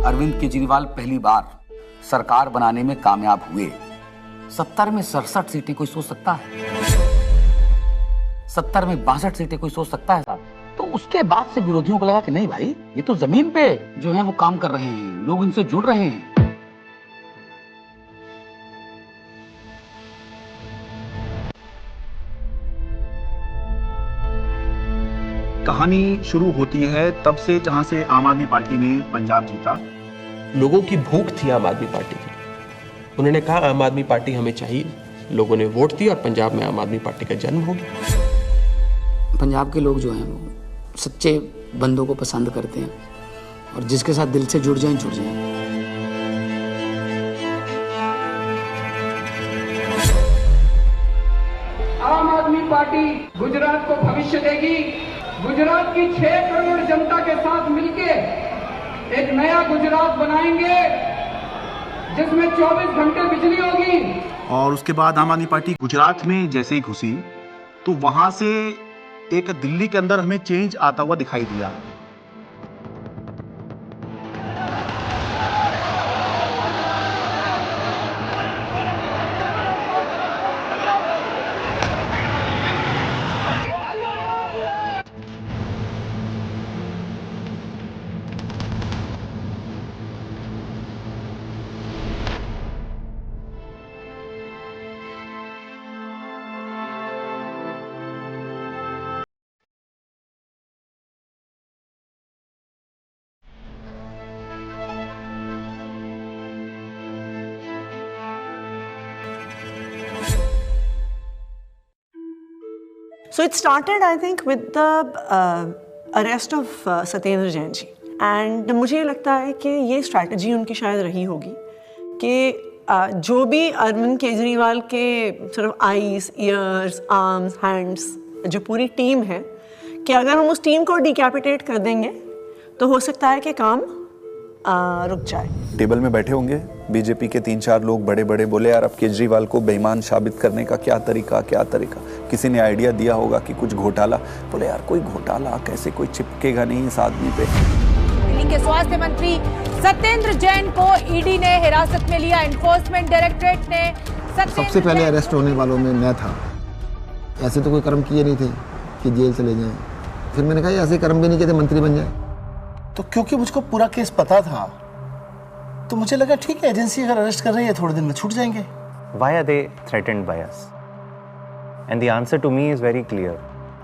अरविंद केजरीवाल पहली बार सरकार बनाने में कामयाब हुए। 70 में 67 सीटें कोई सोच सकता है? 70 में 62 सीटें कोई सोच सकता है साहब? तो उसके बाद से विरोधियों को लगा कि नहीं भाई, ये तो जमीन पे जो है वो काम कर रहे हैं, लोग इनसे जुड़ रहे हैं। कहानी शुरू होती है तब से जहां से आम आदमी पार्टी ने पंजाब जीता। लोगों की भूख थी आम आदमी पार्टी की। उन्होंने कहा आम आदमी पार्टी हमें चाहिए। लोगों ने वोट दिया और पंजाब में आम आदमी पार्टी का जन्म हो गया। पंजाब के लोग जो हैं वो सच्चे बंदों को पसंद करते हैं और जिसके साथ दिल से जुड़ जाएं जुड़ जाएं। आम आदमी पार्टी गुजरात को भविष्य देगी। गुजरात की 6 करोड़ जनता के साथ मिलके एक नया गुजरात बनाएंगे जिसमें 24 घंटे बिजली होगी। और उसके बाद आम आदमी पार्टी गुजरात में जैसे ही घुसी तो वहां से एक दिल्ली के अंदर हमें चेंज आता हुआ दिखाई दिया। So it started, I think, with the arrest of Satyendra Jain ji, and मुझे लगता है कि ये स्ट्रैटेजी उनकी शायद रही होगी कि जो भी अरविंद केजरीवाल के सिर्फ आईज, ईयर्स, आर्म्स, हैंड्स, जो पूरी टीम है, कि अगर हम उस टीम को डिकैपिटेट कर देंगे तो हो सकता है कि काम रुक जाए। टेबल में बैठे होंगे बीजेपी के 3-4 लोग बड़े बड़े, बोले यार अब केजरीवाल को बेईमान साबित करने का क्या तरीका। किसी ने आइडिया दिया होगा कि कुछ घोटाला, बोले यार कोई घोटाला कैसे, कोई चिपकेगा नहीं इस आदमी पे। दिल्ली के स्वास्थ्य मंत्री सत्येंद्र जैन को ईडी ने हिरासत में लिया। एनफोर्समेंट डायरेक्टरेट ने सबसे पहले अरेस्ट होने वालों में मैं था। ऐसे तो कोई कर्म किए नहीं थे कि जेल चले जाएं। फिर मैंने कहा ऐसे कर्म भी नहीं किए थे मंत्री बन जाए। तो क्योंकि मुझको पूरा केस पता था तो मुझे लगा ठीक है, एजेंसी अगर अरेस्ट कर रही है थोड़े दिन में छूट जाएंगे। Why are they threatened by us? And the answer to me is very clear.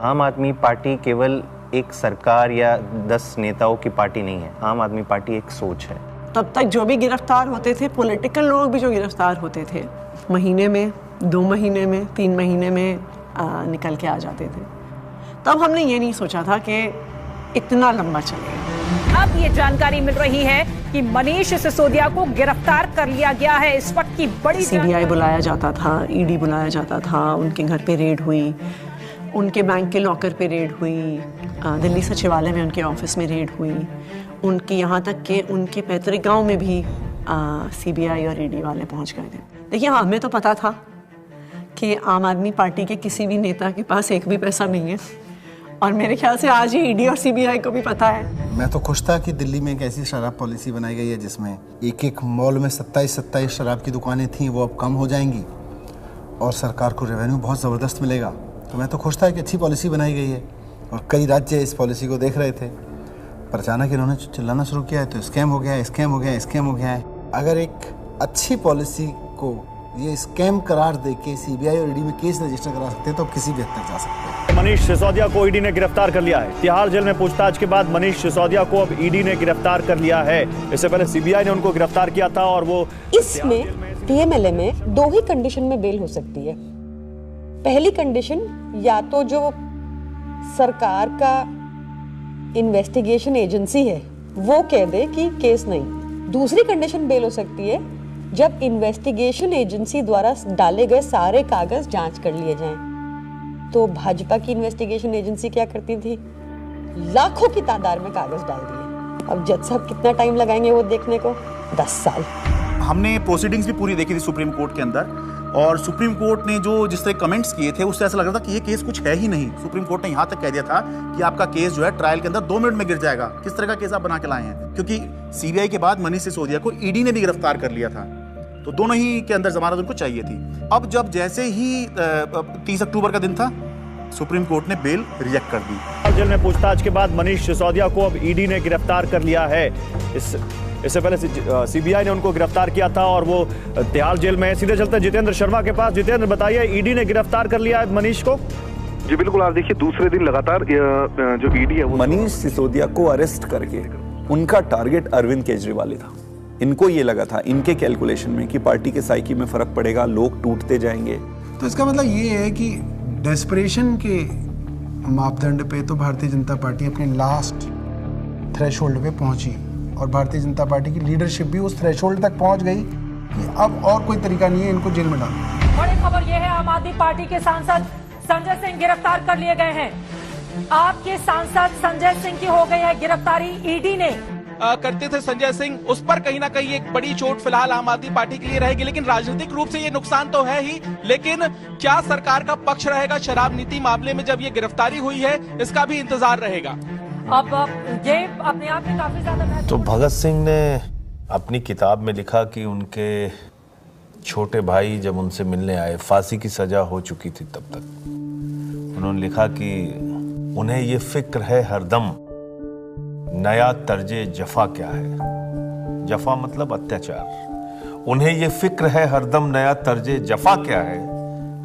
आम आदमी पार्टी केवल एक सरकार या 10 नेताओं की पार्टी नहीं है। आम आदमी पार्टी एक सोच है। तब तक जो भी गिरफ्तार होते थे, पॉलिटिकल लोग भी जो गिरफ्तार होते थे, महीने में, 2 महीने में, 3 महीने में निकल के आ जाते थे। तब हमने ये नहीं सोचा था कि इतना लंबा चलेगा। अब ये जानकारी मिल रही है कि मनीष सिसोदिया को गिरफ्तार कर लिया गया है। इस वक्त की बड़ी सीबीआई बुलाया जाता था, ईडी बुलाया जाता था, उनके घर पे रेड हुई, उनके बैंक के लॉकर पे रेड हुई, दिल्ली सचिवालय में उनके ऑफिस में रेड हुई, उनकी यहाँ तक कि उनके पैतृक गांव में भी सीबीआई और ईडी वाले पहुँच गए थे। देखिए हमें तो पता था कि आम आदमी पार्टी के किसी भी नेता के पास एक भी पैसा नहीं है, और मेरे ख्याल से आज ही ईडी और सीबीआई को भी पता है। मैं तो खुश था कि दिल्ली में एक ऐसी शराब पॉलिसी बनाई गई है जिसमें एक मॉल में 27 शराब की दुकानें थीं, वो अब कम हो जाएंगी और सरकार को रेवेन्यू बहुत ज़बरदस्त मिलेगा। तो मैं तो खुश था कि अच्छी पॉलिसी बनाई गई है और कई राज्य इस पॉलिसी को देख रहे थे, पर अचानक इन्होंने चिल्लाना शुरू किया है तो स्कैम हो गया है। अगर एक अच्छी पॉलिसी को ये स्कैम करार देके सीबीआई और ईडी में केस रजिस्टर करा सकते हैं तो किसी भी हद तक जा सकते हैं। मनीष सिसोदिया को ईडी ने गिरफ्तार कर लिया है। तिहाड़ जेल में पूछताछ के बाद मनीष सिसोदिया को अब ईडी ने गिरफ्तार कर लिया है। इससे पहले सीबीआई ने उनको गिरफ्तार किया था और वो इसमें पीएमएलए में 2 ही कंडीशन में बेल हो सकती है। पहली कंडीशन या तो जो सरकार का इन्वेस्टिगेशन एजेंसी है वो कह दे कि केस नहीं। दूसरी कंडीशन बेल हो सकती है जब इन्वेस्टिगेशन एजेंसी द्वारा डाले गए सारे कागज जांच कर लिए जाएं। तो भाजपा की इन्वेस्टिगेशन एजेंसी क्या करती थी, लाखों की तादाद में कागज डाल दिए। अब जज साहब कितना टाइम लगाएंगे वो देखने को, 10 साल। हमने प्रोसीडिंग्स भी पूरी देखी थी सुप्रीम कोर्ट के अंदर, और सुप्रीम कोर्ट ने जो जिस तरह कमेंट्स किए थे उससे ऐसा लग रहा था कि ये केस कुछ है ही नहीं। सुप्रीम कोर्ट ने यहाँ तक कह दिया था कि आपका केस जो है ट्रायल के अंदर 2 मिनट में गिर जाएगा। किस तरह का केस आप बना के लाए हैं? क्योंकि सीबीआई के बाद मनीष सिसोदिया को ईडी ने भी गिरफ्तार कर लिया था, तो दोनों ही के अंदर जमानत उनको चाहिए थी। अब जब जैसे ही 30 अक्टूबर का दिन था, सुप्रीम कोर्ट ने बेल रिजेक्ट कर दी। जेल में पूछताछ के बाद मनीष सिसोदिया को अब ईडी ने गिरफ्तार कर लिया है। इससे पहले सीबीआई ने उनको गिरफ्तार किया था और वो तिहाड़ जेल में है। सीधे चलते हैं जितेंद्र शर्मा के पास। जितेंद्र, बताइए, ईडी ने गिरफ्तार कर लिया है मनीष को? जी बिल्कुल, आप देखिए दूसरे दिन लगातार जो ईडी है वो मनीष सिसोदिया को अरेस्ट करके उनका टारगेट अरविंद केजरीवाल था। इनको ये लगा था, इनके कैलकुलेशन में, कि पार्टी के साइकी में फर्क पड़ेगा, लोग टूटते जाएंगे। तो इसका मतलब ये है कि डेस्परेशन के मापदंड पे तो भारतीय जनता पार्टी अपने लास्ट थ्रेशोल्ड पे पहुंची और भारतीय जनता पार्टी की लीडरशिप भी उस थ्रेशोल्ड तक पहुंच गई कि अब और कोई तरीका नहीं है इनको जेल में डालना। बड़ी खबर यह है, आम आदमी पार्टी के सांसद संजय सिंह गिरफ्तार कर लिए गए हैं। आपके सांसद संजय सिंह की हो गई है गिरफ्तारी। ईडी ने करते थे संजय सिंह, उस पर कहीं ना कहीं एक बड़ी चोट फिलहाल आम आदमी पार्टी के लिए रहेगी, लेकिन राजनीतिक रूप से ये नुकसान तो है ही। लेकिन क्या सरकार का पक्ष रहेगा शराब नीति मामले में जब ये गिरफ्तारी हुई है, इसका भी इंतजार रहेगा। अब ये अपने आप में काफी ज्यादा तो भगत सिंह ने अपनी किताब में लिखा कि उनके छोटे भाई जब उनसे मिलने आए, फांसी की सजा हो चुकी थी तब तक, उन्होंने लिखा कि उन्हें ये फिक्र है हरदम नया तर्जे जफा क्या है। जफा मतलब अत्याचार। उन्हें ये फिक्र है हरदम नया तर्जे जफा क्या है।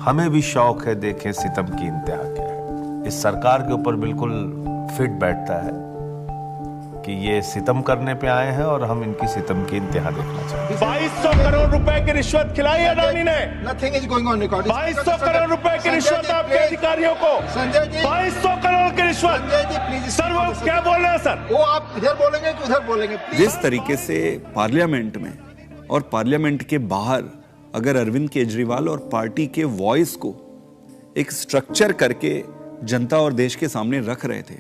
हमें भी शौक है देखें सितम की इंतहा क्या है। इस सरकार के ऊपर बिल्कुल फिट बैठता है कि ये सितम करने पे आए हैं और हम इनकी सितम की इंतहा देखना चाहते हैं। 2200 करोड़ रुपए की रिश्वत खिलाई अडानी ने। Nothing is going on record. 2200 crore रुपए की रिश्वत आपके अधिकारियों को। संजय जी, 2200 करोड़ की रिश्वत। संजय जी प्लीज। सर वो क्या बोल रहे हैं सर? वो आप इधर बोलेंगे कि उधर बोलेंगे? जिस तरीके से पार्लियामेंट में और पार्लियामेंट के बाहर अगर अरविंद केजरीवाल और पार्टी के वॉइस को एक स्ट्रक्चर करके जनता और देश के सामने रख रहे थे,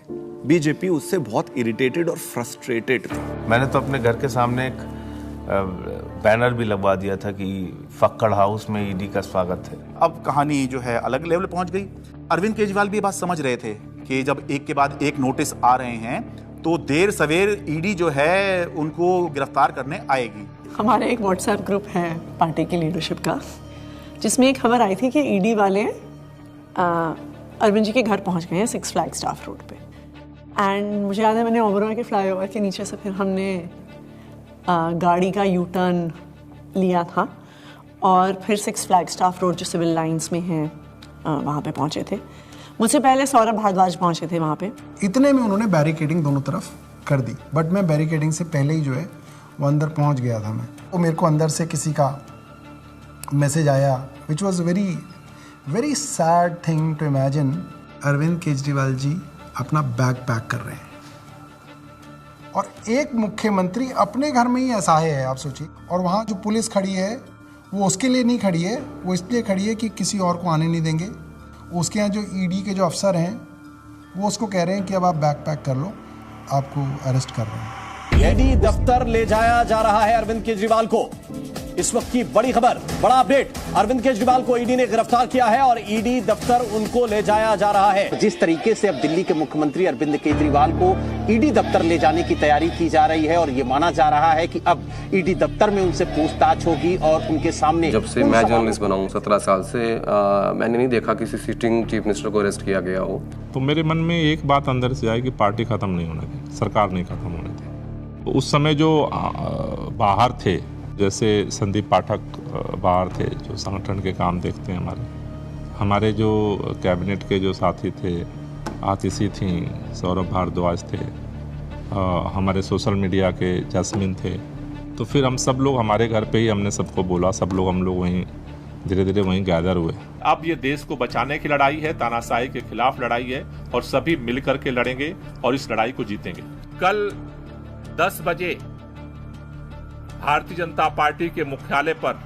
बीजेपी उससे बहुत इरिटेटेड और फ्रस्ट्रेटेड थी। मैंने तो अपने घर के सामने एक बैनर भी लगवा दिया था कि फक्कड़ हाउस में ईडी का स्वागत है। अब कहानी जो है अलग लेवल पहुंच गई। अरविंद केजरीवाल भी ये बात समझ रहे थे कि जब एक के बाद एक नोटिस आ रहे हैं तो देर सवेर ईडी जो है उनको गिरफ्तार करने आएगी। हमारा एक व्हाट्सएप ग्रुप है पार्टी की लीडरशिप का, जिसमें एक खबर आई थी कि ईडी वाले अरविंद जी के घर पहुंच गए हैं 6 फ्लैग स्टाफ रोड पे। एंड मुझे याद है मैंने ओबरॉय के फ्लाईओवर के नीचे से फिर हमने गाड़ी का यू टर्न लिया था और फिर 6 फ्लैग स्टाफ रोड जो सिविल लाइंस में है वहाँ पे पहुँचे थे। मुझसे पहले सौरभ भारद्वाज पहुँचे थे वहाँ पे। इतने में उन्होंने बैरिकेडिंग दोनों तरफ कर दी, बट मैं बैरिकेडिंग से पहले ही जो है वो अंदर पहुँच गया था। मैं वो मेरे को अंदर से किसी का मैसेज आया which was very sad thing to imagine. Arvind Kejriwal ji अपना बैग पैक कर रहे हैं और एक मुख्यमंत्री अपने घर में ही असहाय है, आप सोचिए। और वहाँ जो पुलिस खड़ी है वो उसके लिए नहीं खड़ी है, वो इसलिए खड़ी है कि किसी और को आने नहीं देंगे। उसके यहाँ जो ईडी के जो अफसर हैं वो उसको कह रहे हैं कि अब आप बैग पैक कर लो, आपको अरेस्ट कर रहे हैं। ईडी दफ्तर ले जाया जा रहा है अरविंद केजरीवाल को। इस वक्त की बड़ी खबर, बड़ा अपडेट, अरविंद केजरीवाल को ईडी ने गिरफ्तार किया है और ईडी दफ्तर उनको ले जाया जा रहा है। जिस तरीके से अब दिल्ली के मुख्यमंत्री अरविंद केजरीवाल को ईडी दफ्तर ले जाने की तैयारी की जा रही है और ये माना जा रहा है कि अब ईडी दफ्तर में उनसे पूछताछ होगी और उनके सामने। जब से मैं जर्नलिस्ट बना हूं 17 साल से, मैंने नहीं देखा किसी सिटिंग चीफ मिनिस्टर को अरेस्ट किया गया हो। तो मेरे मन में एक बात अंदर से आई कि पार्टी खत्म नहीं होने थी, सरकार नहीं खत्म होने थी। तो उस समय जो बाहर थे, जैसे संदीप पाठक बाहर थे जो संगठन के काम देखते हैं, हमारे जो कैबिनेट के जो साथी थे, आतिशी थी, सौरभ भारद्वाज थे, हमारे सोशल मीडिया के जैस्मिन थे। तो फिर हम सब लोग हमारे घर पे ही हमने सबको बोला, हम लोग वहीं धीरे धीरे वहीं गैदर हुए। अब ये देश को बचाने की लड़ाई है, तानाशाही के खिलाफ लड़ाई है और सभी मिलकर के लड़ेंगे और इस लड़ाई को जीतेंगे। कल 10 बजे भारतीय जनता पार्टी के मुख्यालय पर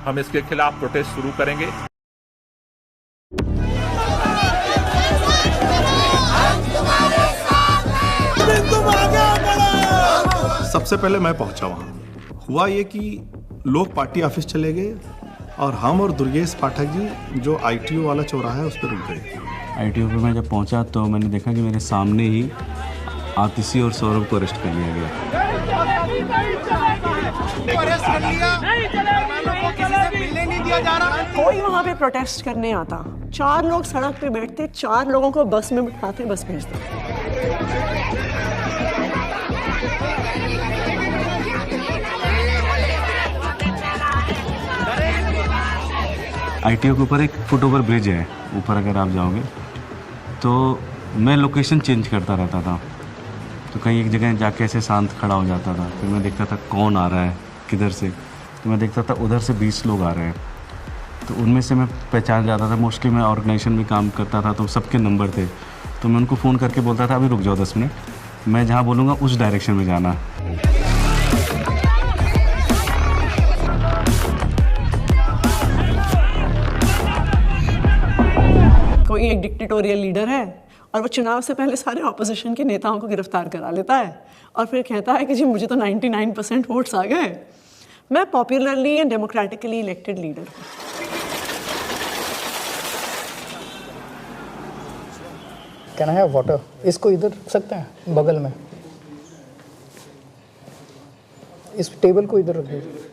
हम इसके खिलाफ प्रोटेस्ट शुरू करेंगे। सबसे पहले मैं पहुंचा वहां, हुआ ये कि लोग पार्टी ऑफिस चले गए और हम और दुर्गेश पाठक जी जो ITO वाला चौराहा है उस पर रुक गए। ITO पे मैं जब पहुंचा तो मैंने देखा कि मेरे सामने ही आतिशी और सौरभ को अरेस्ट कर लिया गया। कोई वहाँ पे प्रोटेस्ट करने आता, 4 लोग सड़क पे बैठते, 4 लोगों को बस में बिठाते, बस भेजते। ITO के ऊपर एक फुटओवर ब्रिज है, ऊपर अगर आप जाओगे तो मैं लोकेशन चेंज करता रहता था, तो कहीं एक जगह जाके ऐसे शांत खड़ा हो जाता था, फिर मैं देखता था कौन आ रहा है किधर से, तो मैं देखता था उधर से 20 लोग आ रहे हैं, तो उनमें से मैं पहचान जाता था। मोस्टली मैं ऑर्गेनाइजेशन में काम करता था तो सबके नंबर थे, तो मैं उनको फ़ोन करके बोलता था अभी रुक जाओ 10 मिनट, मैं जहाँ बोलूँगा उस डायरेक्शन में जाना। कोई एक डिक्टेटोरियल लीडर है और वो चुनाव से पहले सारे ऑपोजिशन के नेताओं को गिरफ्तार करा लेता है और फिर कहता है कि जी मुझे तो 99% वोट्स आ गए, मैं popularly and democratically elected leader हूँ। कहना है वाटर, इसको इधर रख सकते हैं बगल में, इस टेबल को इधर रख दीजिए।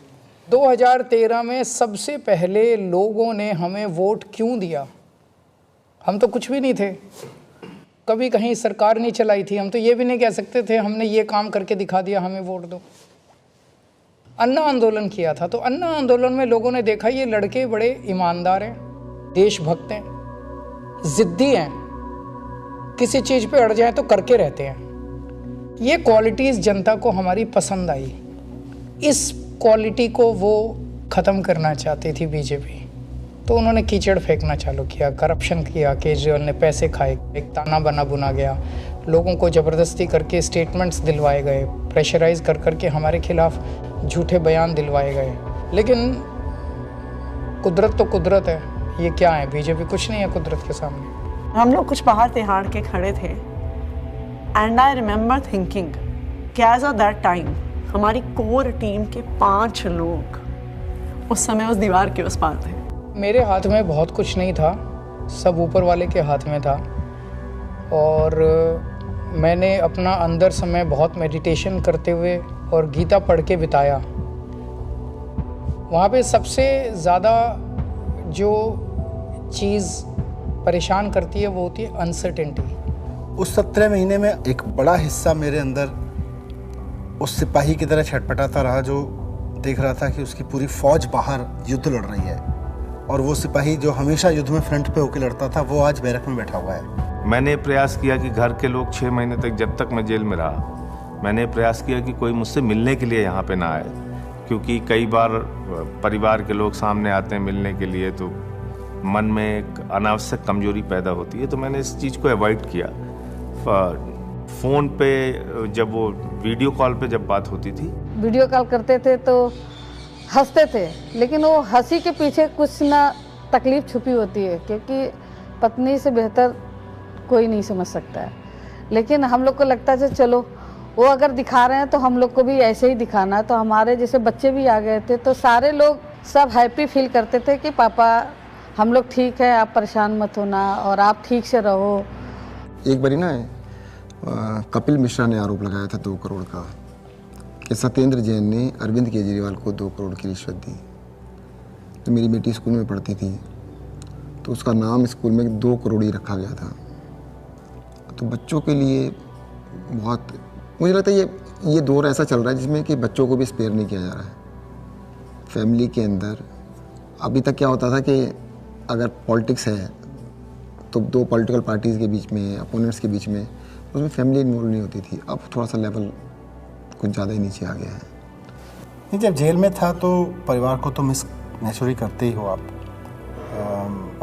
2013 में सबसे पहले लोगों ने हमें वोट क्यों दिया? हम तो कुछ भी नहीं थे, कभी कहीं सरकार नहीं चलाई थी, हम तो ये भी नहीं कह सकते थे हमने ये काम करके दिखा दिया हमें वोट दो। अन्ना आंदोलन किया था, तो अन्ना आंदोलन में लोगों ने देखा ये लड़के बड़े ईमानदार हैं, देशभक्त हैं, जिद्दी हैं, किसी चीज़ पे अड़ जाए तो करके रहते हैं। ये क्वालिटीज़ जनता को हमारी पसंद आई, इस क्वालिटी को वो ख़त्म करना चाहती थी बीजेपी, तो उन्होंने कीचड़ फेंकना चालू किया, करप्शन किया, केजरीवाल ने पैसे खाए, एक ताना बना बुना गया, लोगों को ज़बरदस्ती करके स्टेटमेंट्स दिलवाए गए, प्रेशराइज कर करके हमारे खिलाफ झूठे बयान दिलवाए गए। लेकिन कुदरत तो कुदरत है, ये क्या है, बीजेपी कुछ नहीं है कुदरत के सामने। हम लोग कुछ पहाड़ तिहाड़ के खड़े थे एंड आई रिमेंबर थिंकिंग कि एज ऑफ दैट टाइम हमारी कोर टीम के 5 लोग उस समय उस दीवार के उस पार थे। मेरे हाथ में बहुत कुछ नहीं था, सब ऊपर वाले के हाथ में था, और मैंने अपना अंदर समय बहुत मेडिटेशन करते हुए और गीता पढ़ के बिताया। वहाँ पे सबसे ज़्यादा जो चीज़ परेशान करती है वो होती है अनसर्टेनिटी। उस 17 महीने में एक बड़ा हिस्सा मेरे अंदर उस सिपाही की तरह छटपटाता रहा जो देख रहा था कि उसकी पूरी फौज बाहर युद्ध लड़ रही है, और वो सिपाही जो हमेशा युद्ध में फ्रंट पे होकर लड़ता था वो आज बैरक में बैठा हुआ है। मैंने प्रयास किया कि घर के लोग 6 महीने तक, जब तक मैं जेल में रहा, मैंने प्रयास किया कि कोई मुझसे मिलने के लिए यहाँ पे ना आए, क्योंकि कई बार परिवार के लोग सामने आते हैं मिलने के लिए तो मन में एक अनावश्यक कमजोरी पैदा होती है, तो मैंने इस चीज़ को अवॉइड किया। फ़ोन पे जब वो वीडियो कॉल पे जब बात होती थी, वीडियो कॉल करते थे तो हंसते थे, लेकिन वो हंसी के पीछे कुछ ना तकलीफ छुपी होती है, क्योंकि पत्नी से बेहतर कोई नहीं समझ सकता है। लेकिन हम लोग को लगता है चलो वो अगर दिखा रहे हैं तो हम लोग को भी ऐसे ही दिखाना है, तो हमारे जैसे बच्चे भी आ गए थे, तो सारे लोग सब हैप्पी फील करते थे कि पापा हम लोग ठीक है, आप परेशान मत होना और आप ठीक से रहो। एक बारी ना कपिल मिश्रा ने आरोप लगाया था 2 करोड़ का कि सत्येंद्र जैन ने अरविंद केजरीवाल को 2 करोड़ की रिश्वत दी। तो मेरी बेटी स्कूल में पढ़ती थी, तो उसका नाम स्कूल में 2 करोड़ ही रखा गया था। तो बच्चों के लिए बहुत, मुझे लगता है ये दौर ऐसा चल रहा है जिसमें कि बच्चों को भी स्पेयर नहीं किया जा रहा है। फैमिली के अंदर अभी तक क्या होता था कि अगर पॉलिटिक्स है तो 2 पॉलिटिकल पार्टीज़ के बीच में, अपोनेंट्स के बीच में, उसमें फैमिली इन्वॉल्व नहीं होती थी। अब थोड़ा सा लेवल कुछ ज़्यादा ही नीचे आ गया है। नहीं, जब जेल में था तो परिवार को तो मिस नेचुरली करते ही हो आप,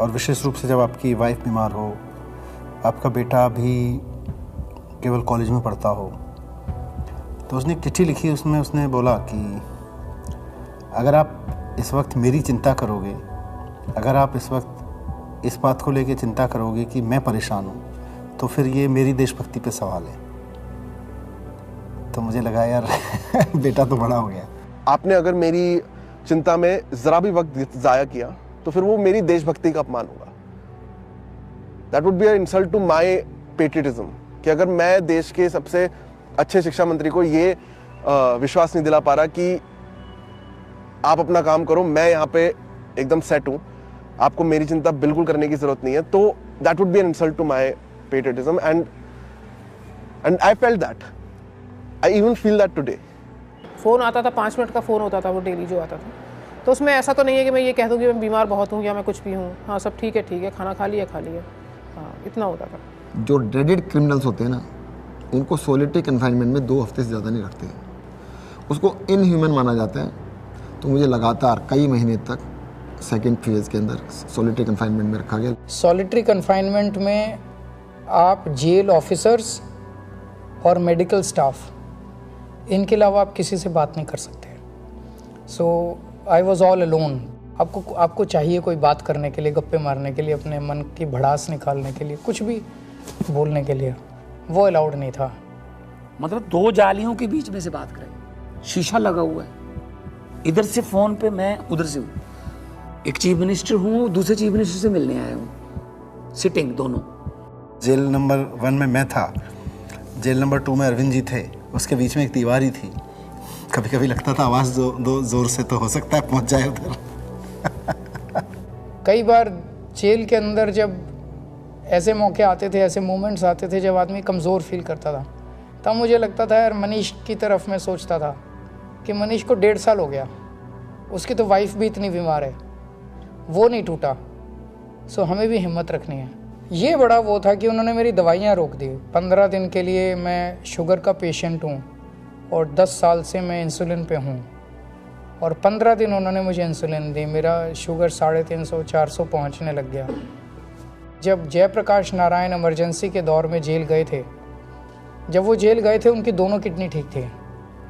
और विशेष रूप से जब आपकी वाइफ बीमार हो, आपका बेटा भी केवल कॉलेज में पढ़ता हो। तो उसने एक चिट्ठी लिखी, उसमें उसने बोला कि अगर आप इस वक्त मेरी चिंता करोगे, अगर आप इस वक्त इस बात को लेके चिंता करोगे कि मैं परेशान हूँ, तो फिर ये मेरी देशभक्ति पे सवाल है। तो मुझे लगा यार बेटा तो बड़ा हो गया। आपने अगर मेरी चिंता में जरा भी वक्त जाया किया तो फिर वो मेरी देशभक्ति का अपमान होगा। That would be a insult to my patriotism कि अगर मैं देश के सबसे अच्छे शिक्षा मंत्री को ये विश्वास नहीं दिला पा रहा कि आप अपना काम करो, मैं यहाँ पे एकदम सेट हूँ, आपको मेरी चिंता बिल्कुल करने की जरूरत नहीं है, तो that would be an insult to my patriotism and I felt that, I even feel that today. Phone आता था, 5 मिनट का फ़ोन होता था वो डेली जो आता था, तो उसमें ऐसा तो नहीं है कि मैं ये कह दूँ कि मैं बीमार बहुत हूँ या मैं कुछ भी हूँ, हाँ सब ठीक है, खाना खा लिया, हाँ इतना होता था। जो ड्रेडेड क्रिमिनल्स होते हैं ना, उनको सोलिटरी कन्फाइनमेंट में 2 हफ्ते से ज़्यादा नहीं रखते, उसको इनह्यूमन माना जाता है। तो मुझे लगातार कई महीने तक सेकेंड फेज के अंदर सोलिटरी कन्फाइनमेंट में रखा गया। सॉलिटरी कन्फाइनमेंट में आप जेल ऑफिसर्स और मेडिकल स्टाफ, इनके अलावा आप किसी से बात नहीं कर सकते। सो आई वॉज ऑल अलोन। आपको चाहिए कोई बात करने के लिए, गप्पे मारने के लिए, अपने मन की भड़ास निकालने के लिए, कुछ भी बोलने के लिए, वो अलाउड नहीं था। मतलब 2 जालियों के बीच में से बात करें, शीशा लगा हुआ है, इधर से फोन पे मैं उधर से हूँ, एक चीफ मिनिस्टर हूँ, दूसरे चीफ मिनिस्टर से मिलने आया हूँ, सिटिंग दोनों। जेल नंबर 1 में मैं था, जेल नंबर 2 में अरविंद जी थे, उसके बीच में एक दीवार ही थी। कभी कभी लगता था आवाज़ दो जोर से तो हो सकता है पहुँच जाए उधर। कई बार जेल के अंदर जब ऐसे मौके आते थे, ऐसे मोमेंट्स आते थे जब आदमी कमज़ोर फील करता था, तब मुझे लगता था यार मनीष की तरफ मैं सोचता था कि मनीष को 1.5 साल हो गया, उसकी तो वाइफ भी इतनी बीमार है, वो नहीं टूटा, सो हमें भी हिम्मत रखनी है। ये बड़ा वो था कि उन्होंने मेरी दवाइयाँ रोक दी। 15 दिन के लिए मैं शुगर का पेशेंट हूँ और 10 साल से मैं इंसुलिन पे हूँ, और 15 दिन उन्होंने मुझे इंसुलिन दी, मेरा शुगर 350-400 पहुँचने लग गया। जब जयप्रकाश नारायण इमरजेंसी के दौर में जेल गए थे, जब वो जेल गए थे उनकी दोनों किडनी ठीक थी,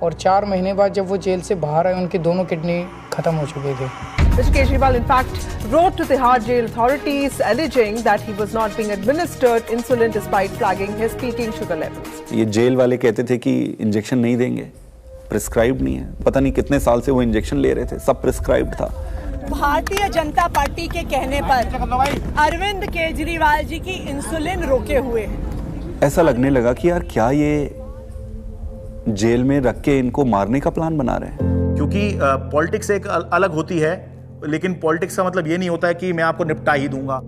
और 4 महीने बाद जब वो जेल से बाहर आए उनकी दोनों किडनी खत्म हो चुकी थी। Mr. Kejriwal, in fact, wrote to Tihar jail authorities alleging that he was not being administered insulin despite flagging his peaking sugar levels. ये जेल वाले कहते थे कि इंजेक्शन नहीं देंगे, प्रिस्क्राइब नहीं है। पता नहीं कितने साल से वो इंजेक्शन ले रहे थे, सब प्रिस्क्राइब था। भारतीय जनता पार्टी के कहने पर अरविंद केजरीवाल जी की इंसुलिन रोके हुए हैं। ऐसा लगने लगा कि यार क्या ये जेल में रख के इनको मारने का प्लान बना रहे हैं। क्योंकि पॉलिटिक्स एक अलग होती है, लेकिन पॉलिटिक्स का मतलब ये नहीं होता है कि मैं आपको निपटा ही दूंगा।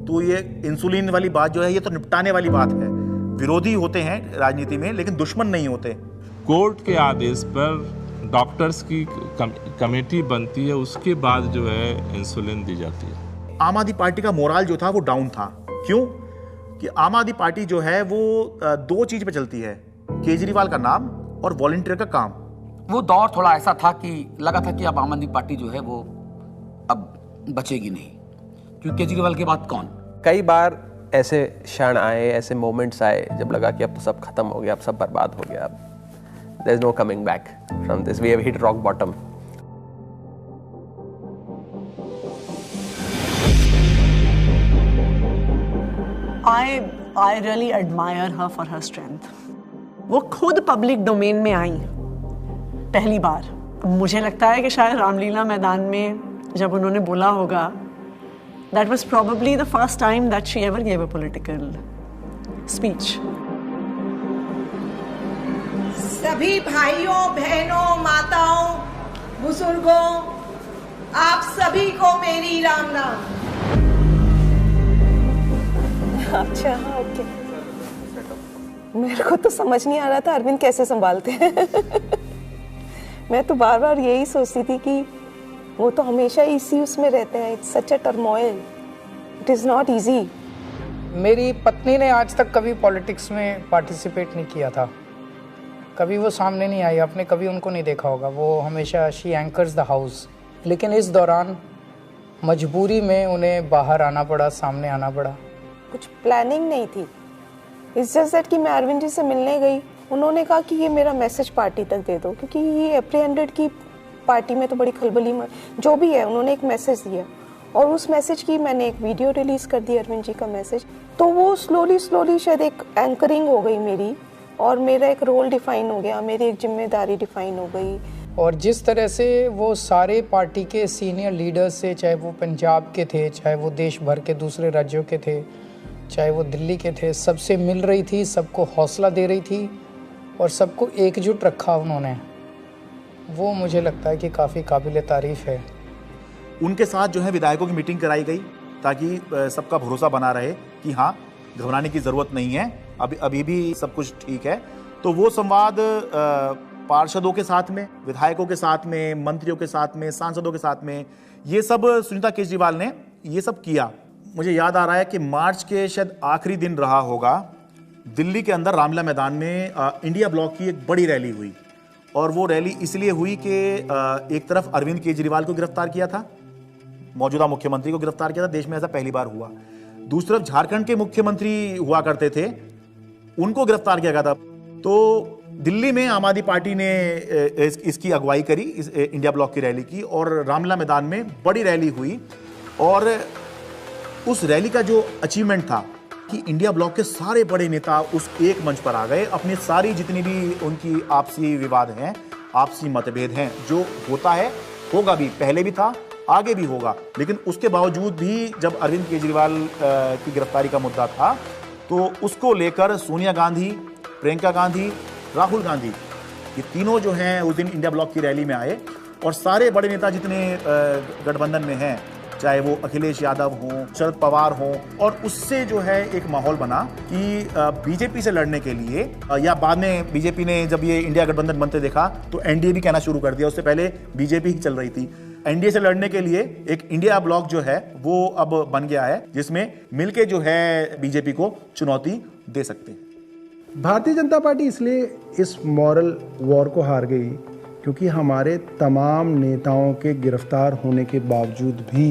तो ये इंसुलिन वाली बात जो है, ये तो निपटाने वाली बात है। विरोधी होते हैं राजनीति में, लेकिन दुश्मन नहीं होते। कोर्ट के आदेश पर डॉक्टर्स की कमेटी बनती है, उसके बाद जो है इंसुलिन दी जाती है। आम आदमी पार्टी का मोराल जो था वो डाउन था। क्यों? कि आम आदमी पार्टी जो है वो 2 चीज पे चलती है, केजरीवाल का नाम और वॉलंटियर का काम। वो दौर थोड़ा ऐसा था कि लगा था कि अब आम आदमी पार्टी जो है वो अब बचेगी नहीं, क्योंकि केजरीवाल के बाद कौन। कई बार ऐसे क्षण आए, ऐसे मोमेंट्स आए जब लगा कि अब तो सब खत्म हो गया, अब सब बर्बाद हो गया, अब there's no coming back from this, we have hit rock bottom. I really admire her for her strength. वो खुद पब्लिक डोमेन में आई पहली बार। मुझे लगता है कि शायद रामलीला मैदान में जब उन्होंने बोला होगा, that was probably the first time that she ever gave a political speech. सभी भाइयों, बहनों, माताओं, बुजुर्गों, आप सभी को मेरी राम नाम। अच्छा, ओके। मेरे को तो समझ नहीं आ रहा था अरविंद कैसे संभालते हैं। मैं तो बार बार यही सोचती थी कि वो तो हमेशा इसी उसमें रहते हैं। It's such a turmoil, it is not easy. मेरी पत्नी ने आज तक कभी पॉलिटिक्स में पार्टिसिपेट नहीं किया था, कभी वो सामने नहीं आई, आपने कभी उनको नहीं देखा होगा। वो हमेशा शी एंकर्स द हाउस, लेकिन इस दौरान मजबूरी में उन्हें बाहर आना पड़ा, सामने आना पड़ा। कुछ प्लानिंग नहीं थी, इट्स जस्ट दैट कि मैं अरविंद जी से मिलने गई, उन्होंने कहा कि ये मेरा मैसेज पार्टी तक दे दो, क्योंकि ये एप्रीहेंडेड की पार्टी में तो बड़ी खलबली जो भी है, उन्होंने एक मैसेज दिया और उस मैसेज की मैंने एक वीडियो रिलीज़ कर दी, अरविंद जी का मैसेज। तो वो स्लोली शायद एक एंकरिंग हो गई मेरी, और मेरा एक रोल डिफाइन हो गया, मेरी एक जिम्मेदारी डिफाइन हो गई। और जिस तरह से वो सारे पार्टी के सीनियर लीडर्स से, चाहे वो पंजाब के थे, चाहे वो देश भर के दूसरे राज्यों के थे, चाहे वो दिल्ली के थे, सबसे मिल रही थी, सबको हौसला दे रही थी और सबको एकजुट रखा उन्होंने, वो मुझे लगता है कि काफ़ी काबिल तारीफ़ है। उनके साथ जो है विधायकों की मीटिंग कराई गई ताकि सबका भरोसा बना रहे कि हाँ, घबराने की ज़रूरत नहीं है, अभी भी सब कुछ ठीक है। तो वो संवाद पार्षदों के साथ में, विधायकों के साथ में, मंत्रियों के साथ में, सांसदों के साथ में, ये सब सुनीता केजरीवाल ने ये सब किया। मुझे याद आ रहा है कि मार्च के शायद आखिरी दिन रहा होगा, दिल्ली के अंदर रामलीला मैदान में इंडिया ब्लॉक की एक बड़ी रैली हुई और वो रैली इसलिए हुई कि एक तरफ अरविंद केजरीवाल को गिरफ्तार किया था, मौजूदा मुख्यमंत्री को गिरफ्तार किया था, देश में ऐसा पहली बार हुआ। दूसरी तरफ झारखंड के मुख्यमंत्री हुआ करते थे, उनको गिरफ्तार किया गया था। तो दिल्ली में आम आदमी पार्टी ने इसकी अगुवाई करी, इस इंडिया ब्लॉक की रैली की, और रामलीला मैदान में बड़ी रैली हुई। और उस रैली का जो अचीवमेंट था कि इंडिया ब्लॉक के सारे बड़े नेता उस एक मंच पर आ गए, अपनी सारी जितनी भी उनकी आपसी विवाद हैं, आपसी मतभेद हैं, जो होता है, होगा भी, पहले भी था, आगे भी होगा, लेकिन उसके बावजूद भी जब अरविंद केजरीवाल की गिरफ्तारी का मुद्दा था तो उसको लेकर सोनिया गांधी, प्रियंका गांधी, राहुल गांधी, ये तीनों जो हैं उस दिन इंडिया ब्लॉक की रैली में आए और सारे बड़े नेता जितने गठबंधन में हैं, चाहे वो अखिलेश यादव हों, शरद पवार हों, और उससे जो है एक माहौल बना कि बीजेपी से लड़ने के लिए, या बाद में बीजेपी ने जब ये इंडिया गठबंधन बनते देखा तो एनडीए भी कहना शुरू कर दिया, उससे पहले बीजेपी ही चल रही थी। एनडीए से लड़ने के लिए एक इंडिया ब्लॉक जो है वो अब बन गया है, जिसमें मिलके जो है बीजेपी को चुनौती दे सकते हैं। भारतीय जनता पार्टी इसलिए इस मॉरल वॉर को हार गई क्योंकि हमारे तमाम नेताओं के गिरफ्तार होने के बावजूद भी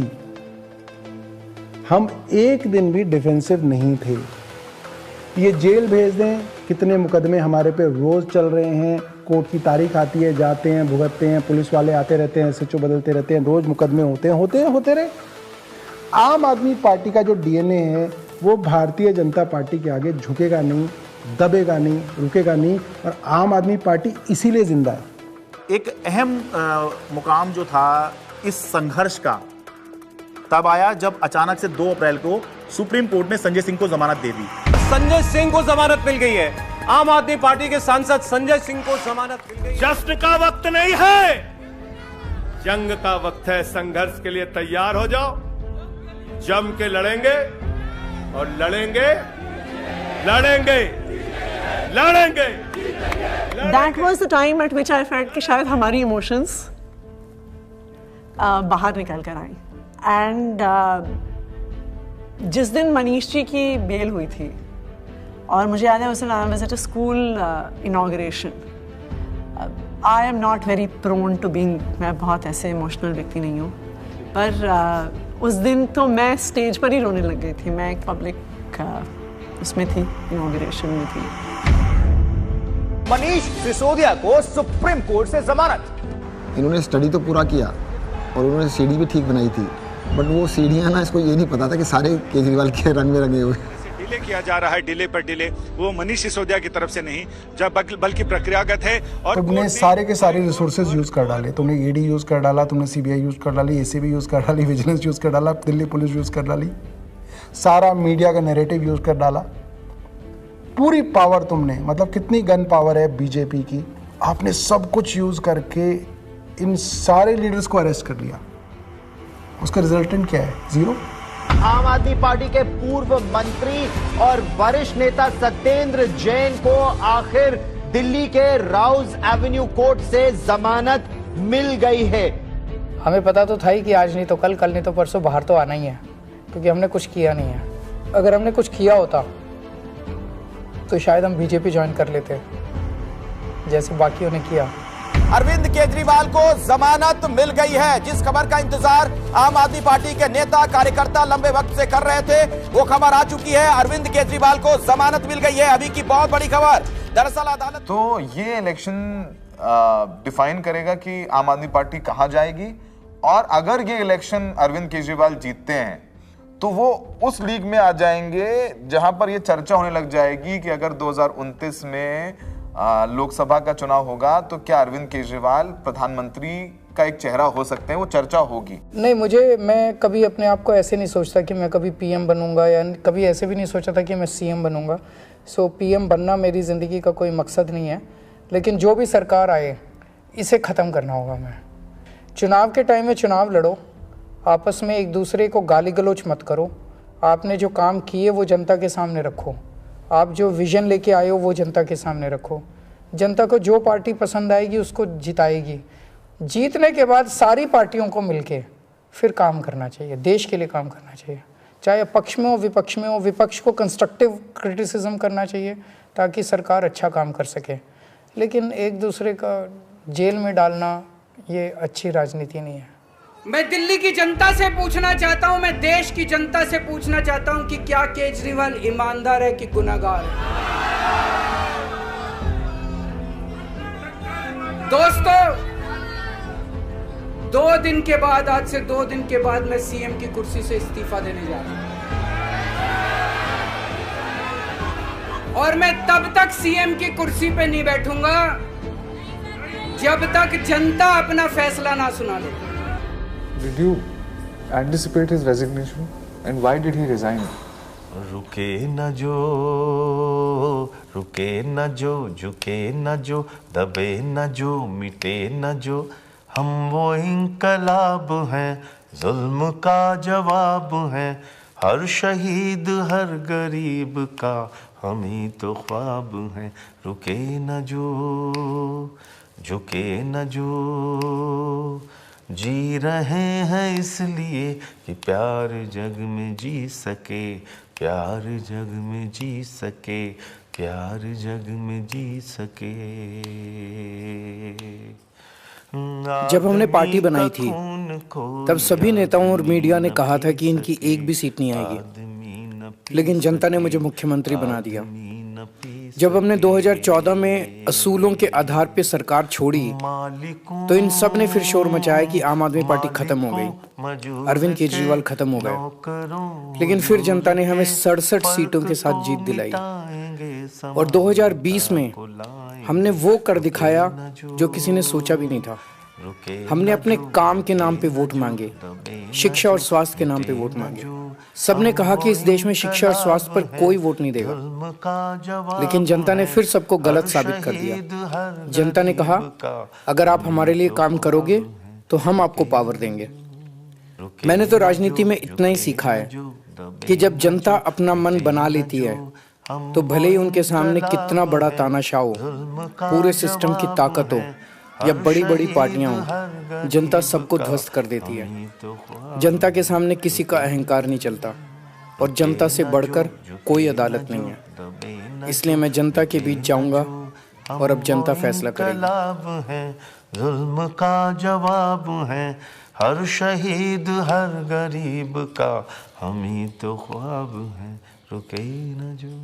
हम एक दिन भी डिफेंसिव नहीं थे। ये जेल भेज दें, कितने मुकदमे हमारे पे रोज चल रहे हैं, कोर्ट की तारीख आती है, जाते हैं, भुगतते हैं, पुलिस वाले आते रहते हैं, एसएचओ बदलते रहते हैं, रोज मुकदमे होते रहे। आम आदमी पार्टी का जो डीएनए है वो भारतीय जनता पार्टी के आगे झुकेगा नहीं, दबेगा नहीं, रुकेगा नहीं, और आम आदमी पार्टी इसीलिए जिंदा है। एक अहम मुकाम जो था इस संघर्ष का तब आया जब अचानक से 2 अप्रैल को सुप्रीम कोर्ट ने संजय सिंह को जमानत दे दी। संजय सिंह को जमानत मिल गई है। आम आदमी पार्टी के सांसद संजय सिंह को जमानत मिल गई। जश्न का वक्त नहीं है, जंग का वक्त है। संघर्ष के लिए तैयार हो जाओ, जम के लड़ेंगे और लड़ेंगे। That was the time at which I felt कि शायद हमारी इमोशंस बाहर निकल कर आई। एंड जिस दिन मनीष जी की बेल हुई थी, और मुझे याद है उस दिन I was at a school inauguration. I am not very prone to being, मैं बहुत ऐसे इमोशनल व्यक्ति नहीं हूँ, पर उस दिन तो मैं स्टेज पर ही रोने लग गई थी। मैं एक पब्लिक उसमें थी, इनॉग्रेशन में थी। मनीष सिसोदिया को सुप्रीम कोर्ट से जमानत। इन्होंने स्टडी तो पूरा किया और उन्होंने सीढ़ी भी ठीक बनाई थी, बट वो सीढ़ियाँ ना, इसको ये नहीं पता था कि सारे केजरीवाल के रंग में रंगे हुए। डिले किया जा रहा है, डिले पर डिले, वो मनीष सिसोदिया की तरफ से नहीं, जब बल्कि प्रक्रियागत है। और तुमने सारे के सारे रिसोर्सेज यूज कर डाले, तुमने ईडी यूज कर डाला, तुमने सीबीआई यूज कर डाली, एसीबी यूज कर डाली, विजिलेंस यूज कर डाला, दिल्ली पुलिस यूज कर डाली, सारा मीडिया का नैरेटिव यूज कर डाला, पूरी पावर तुमने, मतलब कितनी गन पावर है बीजेपी की, आपने सब कुछ यूज करके इन सारे लीडर्स को अरेस्ट कर लिया। उसका रिजल्टेंट क्या है? 0। आम आदमी पार्टी के पूर्व मंत्री और वरिष्ठ नेता सत्येंद्र जैन को आखिर दिल्ली के राउज एवेन्यू कोर्ट से जमानत मिल गई है। हमें पता तो था ही कि आज नहीं तो कल, कल नहीं तो परसों बाहर तो आना ही है, क्योंकि हमने कुछ किया नहीं है। अगर हमने कुछ किया होता तो शायद हम बीजेपी ज्वाइन कर लेते, जैसे बाकियों ने किया। अरविंद केजरीवाल को जमानत मिल गई है। जिस खबर का इंतजार आम आदमी पार्टी के नेता कार्यकर्ता लंबे वक्त से कर रहे थे, वो खबर आ चुकी है। अरविंद केजरीवाल को जमानत मिल गई है। अभी की बहुत बड़ी खबर, दरअसल अदालत। तो ये इलेक्शन डिफाइन करेगा कि आम आदमी पार्टी कहां जाएगी, और अगर ये इलेक्शन अरविंद केजरीवाल जीतते हैं तो वो उस लीग में आ जाएंगे जहां पर ये चर्चा होने लग जाएगी कि अगर 2029 में लोकसभा का चुनाव होगा तो क्या अरविंद केजरीवाल प्रधानमंत्री का एक चेहरा हो सकते हैं, वो चर्चा होगी? नहीं, मैं कभी अपने आप को ऐसे नहीं सोचता कि मैं कभी पीएम बनूंगा, या कभी ऐसे भी नहीं सोचा था कि मैं सीएम बनूंगा। सो पीएम बनना मेरी ज़िंदगी का कोई मकसद नहीं है, लेकिन जो भी सरकार आए इसे ख़त्म करना होगा। मैं चुनाव के टाइम में चुनाव लड़ो, आपस में एक दूसरे को गाली गलौज मत करो, आपने जो काम किए वो जनता के सामने रखो, आप जो विज़न लेके आए हो वो जनता के सामने रखो। जनता को जो पार्टी पसंद आएगी उसको जिताएगी। जीतने के बाद सारी पार्टियों को मिलके फिर काम करना चाहिए, देश के लिए काम करना चाहिए, चाहे पक्ष में हो विपक्ष में हो। विपक्ष को कंस्ट्रक्टिव क्रिटिसिज्म करना चाहिए ताकि सरकार अच्छा काम कर सके, लेकिन एक दूसरे का जेल में डालना ये अच्छी राजनीति नहीं है। मैं दिल्ली की जनता से पूछना चाहता हूं, मैं देश की जनता से पूछना चाहता हूं कि क्या केजरीवाल ईमानदार है कि गुनहगार है? दोस्तों, 2 दिन के बाद, आज से 2 दिन के बाद मैं सीएम की कुर्सी से इस्तीफा देने जा रहा हूं, और मैं तब तक सीएम की कुर्सी पे नहीं बैठूंगा जब तक जनता अपना फैसला ना सुना ले। Did you anticipate his resignation and why did he resign? रुके न जो झुके न जो दबे न जो मिटे न जो, हम वो इंकलाब हैं, जुल्म का जवाब हैं, हर शहीद हर गरीब का हम ही तो ख्वाब हैं। रुके न जो झुके न जो, जी रहे हैं इसलिए कि प्यार जग में जी सके, प्यार जग में जी सके, प्यार जग में जी सके। जब हमने पार्टी बनाई थी तब सभी नेताओं और मीडिया ने कहा था कि इनकी एक भी सीट नहीं आएगी, लेकिन जनता ने मुझे मुख्यमंत्री बना दिया। जब हमने 2014 में असूलों के आधार पर सरकार छोड़ी तो इन सब ने फिर शोर मचाया कि आम आदमी पार्टी खत्म हो गई, अरविंद केजरीवाल खत्म हो गए। लेकिन फिर जनता ने हमें 67 सीटों के साथ जीत दिलाई, और 2020 में हमने वो कर दिखाया जो किसी ने सोचा भी नहीं था। हमने अपने काम के नाम पे वोट मांगे, शिक्षा और स्वास्थ्य के नाम पे वोट मांगे। सबने कहा कि इस देश में शिक्षा और स्वास्थ्य पर कोई वोट नहीं देगा, लेकिन जनता ने फिर सबको गलत साबित कर दिया। जनता ने कहा, अगर आप हमारे लिए काम करोगे तो हम आपको पावर देंगे। मैंने तो राजनीति में इतना ही सीखा है कि जब जनता अपना मन बना लेती है तो भले ही उनके सामने कितना बड़ा तानाशाह हो, पूरे सिस्टम की ताकत हो या बड़ी बड़ी पार्टियां हो, जनता सबको ध्वस्त कर देती है। जनता के सामने किसी का अहंकार नहीं चलता, और जनता से बढ़कर कोई अदालत नहीं है। इसलिए मैं जनता के बीच जाऊंगा और अब जनता फैसला करेगी। जुल्म का जवाब है, हर शहीद हर गरीब का हम ही तो ख्वाब हैं। रुके न जो